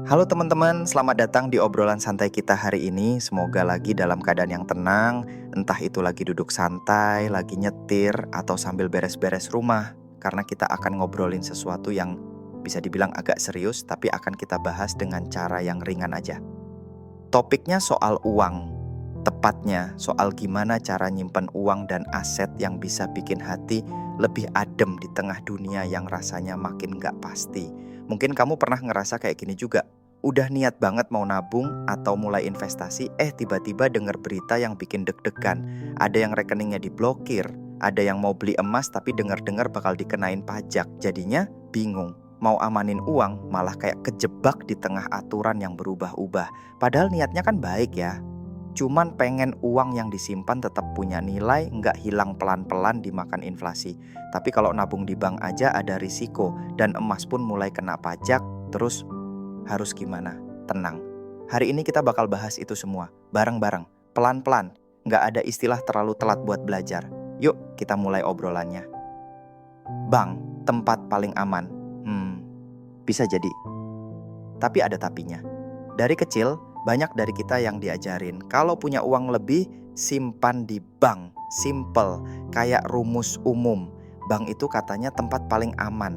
Halo teman-teman, selamat datang di obrolan santai kita hari ini. Semoga lagi dalam keadaan yang tenang, entah itu lagi duduk santai, lagi nyetir, atau sambil beres-beres rumah. Karena kita akan ngobrolin sesuatu yang bisa dibilang agak serius, tapi akan kita bahas dengan cara yang ringan aja. Topiknya soal uang, tepatnya soal gimana cara nyimpen uang dan aset yang bisa bikin hati lebih adem di tengah dunia yang rasanya makin gak pasti. Mungkin kamu pernah ngerasa kayak gini juga. Udah niat banget mau nabung atau mulai investasi, tiba-tiba denger berita yang bikin deg-degan. Ada yang rekeningnya diblokir, ada yang mau beli emas tapi denger-dengar bakal dikenain pajak. Jadinya bingung. Mau amanin uang malah kayak kejebak di tengah aturan yang berubah-ubah. Padahal niatnya kan baik ya. Cuman pengen uang yang disimpan tetap punya nilai, nggak hilang pelan-pelan dimakan inflasi. Tapi kalau nabung di bank aja ada risiko, dan emas pun mulai kena pajak, terus harus gimana? Tenang. Hari ini kita bakal bahas itu semua, bareng-bareng, pelan-pelan. Nggak ada istilah terlalu telat buat belajar. Yuk kita mulai obrolannya. Bank, tempat paling aman. Bisa jadi. Tapi ada tapinya. Dari kecil, banyak dari kita yang diajarin kalau punya uang lebih, simpan di bank. Simple, kayak rumus umum. Bank itu katanya tempat paling aman.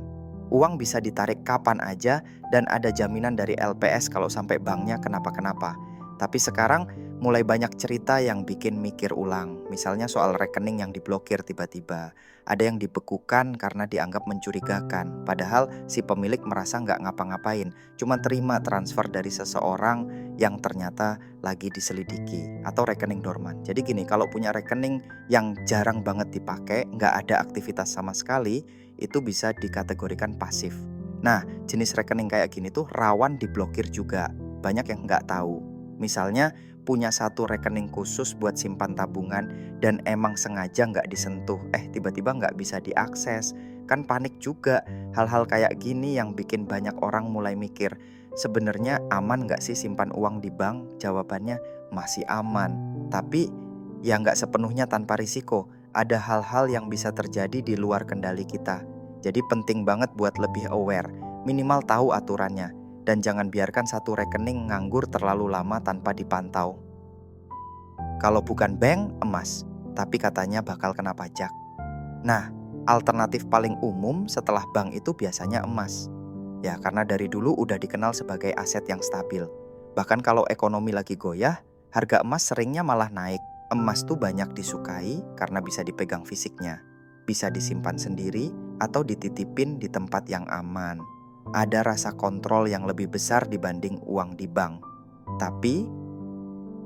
Uang bisa ditarik kapan aja dan ada jaminan dari LPS kalau sampai banknya kenapa-kenapa. Tapi sekarang mulai banyak cerita yang bikin mikir ulang. Misalnya soal rekening yang diblokir tiba-tiba. Ada yang dibekukan karena dianggap mencurigakan. Padahal si pemilik merasa nggak ngapa-ngapain. Cuma terima transfer dari seseorang yang ternyata lagi diselidiki. Atau rekening dorman. Jadi gini, kalau punya rekening yang jarang banget dipakai, nggak ada aktivitas sama sekali, itu bisa dikategorikan pasif. Nah, jenis rekening kayak gini tuh rawan diblokir juga. Banyak yang nggak tahu. Misalnya punya satu rekening khusus buat simpan tabungan dan emang sengaja nggak disentuh, tiba-tiba nggak bisa diakses. Kan panik juga. Hal-hal kayak gini yang bikin banyak orang mulai mikir, sebenarnya aman nggak sih simpan uang di bank? Jawabannya masih aman. Tapi ya nggak sepenuhnya tanpa risiko. Ada hal-hal yang bisa terjadi di luar kendali kita. Jadi penting banget buat lebih aware, minimal tahu aturannya. Dan jangan biarkan satu rekening nganggur terlalu lama tanpa dipantau. Kalau bukan bank, emas, tapi katanya bakal kena pajak. Nah, alternatif paling umum setelah bank itu biasanya emas. Ya, karena dari dulu udah dikenal sebagai aset yang stabil. Bahkan kalau ekonomi lagi goyah, harga emas seringnya malah naik. Emas tuh banyak disukai karena bisa dipegang fisiknya, bisa disimpan sendiri, atau dititipin di tempat yang aman. Ada rasa kontrol yang lebih besar dibanding uang di bank. Tapi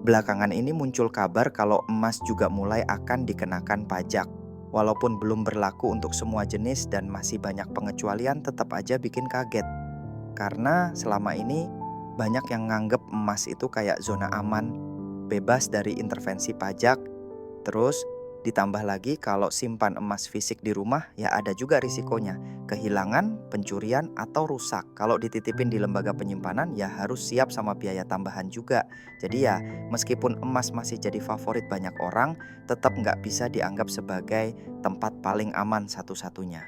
belakangan ini muncul kabar kalau emas juga mulai akan dikenakan pajak. Walaupun belum berlaku untuk semua jenis dan masih banyak pengecualian, tetap aja bikin kaget. Karena selama ini banyak yang nganggep emas itu kayak zona aman, bebas dari intervensi pajak. Terus ditambah lagi kalau simpan emas fisik di rumah, ya ada juga risikonya. Kehilangan, pencurian, atau rusak. Kalau dititipin di lembaga penyimpanan, ya harus siap sama biaya tambahan juga. Jadi ya, meskipun emas masih jadi favorit banyak orang, tetap nggak bisa dianggap sebagai tempat paling aman satu-satunya.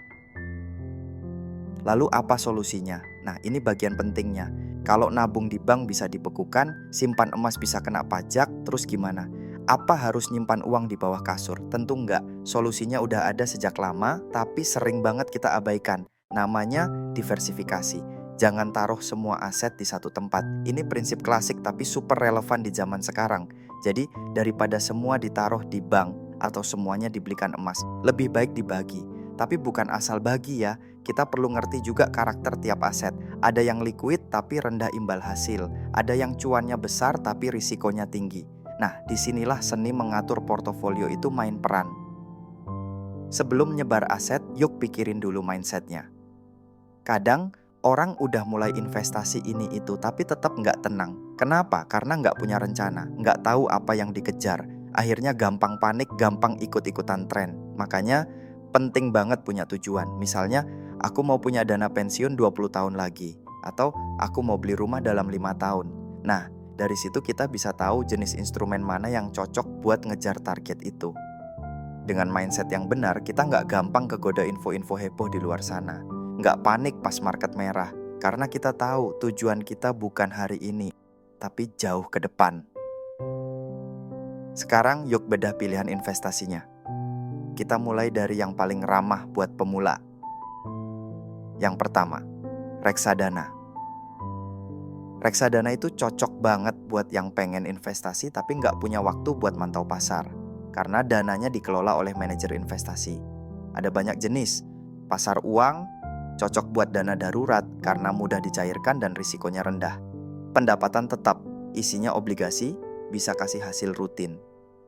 Lalu apa solusinya? Nah, ini bagian pentingnya. Kalau nabung di bank bisa dibekukan, simpan emas bisa kena pajak, terus gimana? Apa harus nyimpan uang di bawah kasur? Tentu enggak. Solusinya udah ada sejak lama, tapi sering banget kita abaikan. Namanya diversifikasi. Jangan taruh semua aset di satu tempat. Ini prinsip klasik tapi super relevan di zaman sekarang. Jadi daripada semua ditaruh di bank atau semuanya dibelikan emas, lebih baik dibagi. Tapi bukan asal bagi ya. Kita perlu ngerti juga karakter tiap aset. Ada yang liquid tapi rendah imbal hasil. Ada yang cuannya besar tapi risikonya tinggi. Nah, disinilah seni mengatur portofolio itu main peran. Sebelum nyebar aset, yuk pikirin dulu mindsetnya. Kadang orang udah mulai investasi ini itu tapi tetap nggak tenang. Kenapa? Karena nggak punya rencana, nggak tahu apa yang dikejar. Akhirnya gampang panik, gampang ikut-ikutan tren. Makanya penting banget punya tujuan. Misalnya, aku mau punya dana pensiun 20 tahun lagi. Atau aku mau beli rumah dalam 5 tahun. Nah, dari situ kita bisa tahu jenis instrumen mana yang cocok buat ngejar target itu. Dengan mindset yang benar, kita nggak gampang kegoda info-info heboh di luar sana. Nggak panik pas market merah. Karena kita tahu tujuan kita bukan hari ini, tapi jauh ke depan. Sekarang yuk bedah pilihan investasinya. Kita mulai dari yang paling ramah buat pemula. Yang pertama, reksadana. Reksadana itu cocok banget buat yang pengen investasi tapi nggak punya waktu buat mantau pasar. Karena dananya dikelola oleh manajer investasi. Ada banyak jenis. Pasar uang, cocok buat dana darurat karena mudah dicairkan dan risikonya rendah. Pendapatan tetap, isinya obligasi, bisa kasih hasil rutin.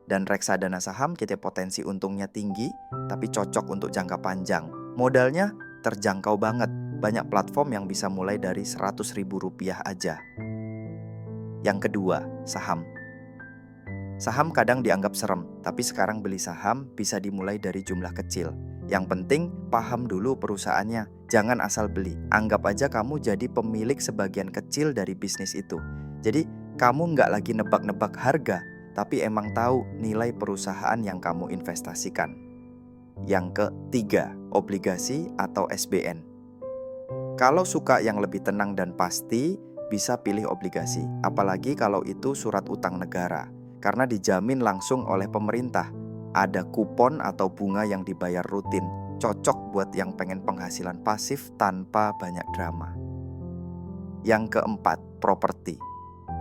Dan reksadana saham kita potensi untungnya tinggi, tapi cocok untuk jangka panjang. Modalnya terjangkau banget, banyak platform yang bisa mulai dari Rp100.000 aja. Yang kedua, saham. Saham kadang dianggap serem, tapi sekarang beli saham bisa dimulai dari jumlah kecil. Yang penting, paham dulu perusahaannya, jangan asal beli. Anggap aja kamu jadi pemilik sebagian kecil dari bisnis itu. Jadi, kamu nggak lagi nebak-nebak harga, tapi emang tahu nilai perusahaan yang kamu investasikan. Yang ketiga, obligasi atau SBN. Kalau suka yang lebih tenang dan pasti, bisa pilih obligasi. Apalagi kalau itu surat utang negara, karena dijamin langsung oleh pemerintah. Ada kupon atau bunga yang dibayar rutin. Cocok buat yang pengen penghasilan pasif tanpa banyak drama. Yang keempat, properti.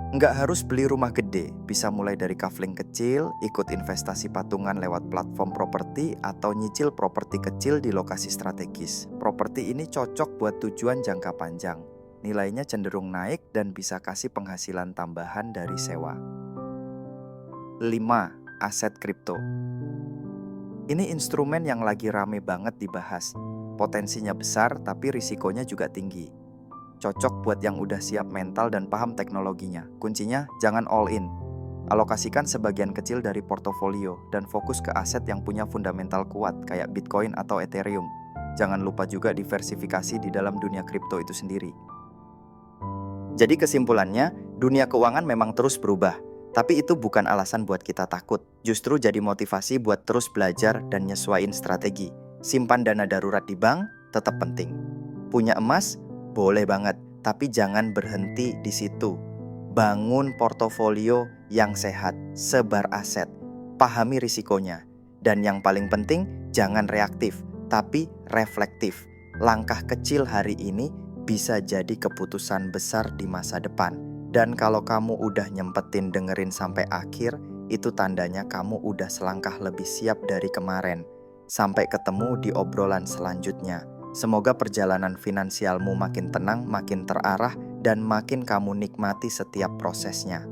Nggak harus beli rumah gede, bisa mulai dari kafling kecil, ikut investasi patungan lewat platform properti, atau nyicil properti kecil di lokasi strategis. Properti ini cocok buat tujuan jangka panjang. Nilainya cenderung naik dan bisa kasih penghasilan tambahan dari sewa. 5. Aset kripto. Ini instrumen yang lagi rame banget dibahas. Potensinya besar tapi risikonya juga tinggi. Cocok buat yang udah siap mental dan paham teknologinya. Kuncinya jangan all in. Alokasikan sebagian kecil dari portofolio dan fokus ke aset yang punya fundamental kuat kayak Bitcoin atau Ethereum. Jangan lupa juga diversifikasi di dalam dunia kripto itu sendiri. Jadi kesimpulannya, dunia keuangan memang terus berubah. Tapi itu bukan alasan buat kita takut. Justru jadi motivasi buat terus belajar dan nyesuaiin strategi. Simpan dana darurat di bank tetap penting. Punya emas? Boleh banget, tapi jangan berhenti di situ. Bangun portofolio yang sehat, sebar aset, pahami risikonya. Dan yang paling penting, jangan reaktif, tapi reflektif. Langkah kecil hari ini bisa jadi keputusan besar di masa depan. Dan kalau kamu udah nyempetin dengerin sampai akhir, itu tandanya kamu udah selangkah lebih siap dari kemarin. Sampai ketemu di obrolan selanjutnya. Semoga perjalanan finansialmu makin tenang, makin terarah, dan makin kamu nikmati setiap prosesnya.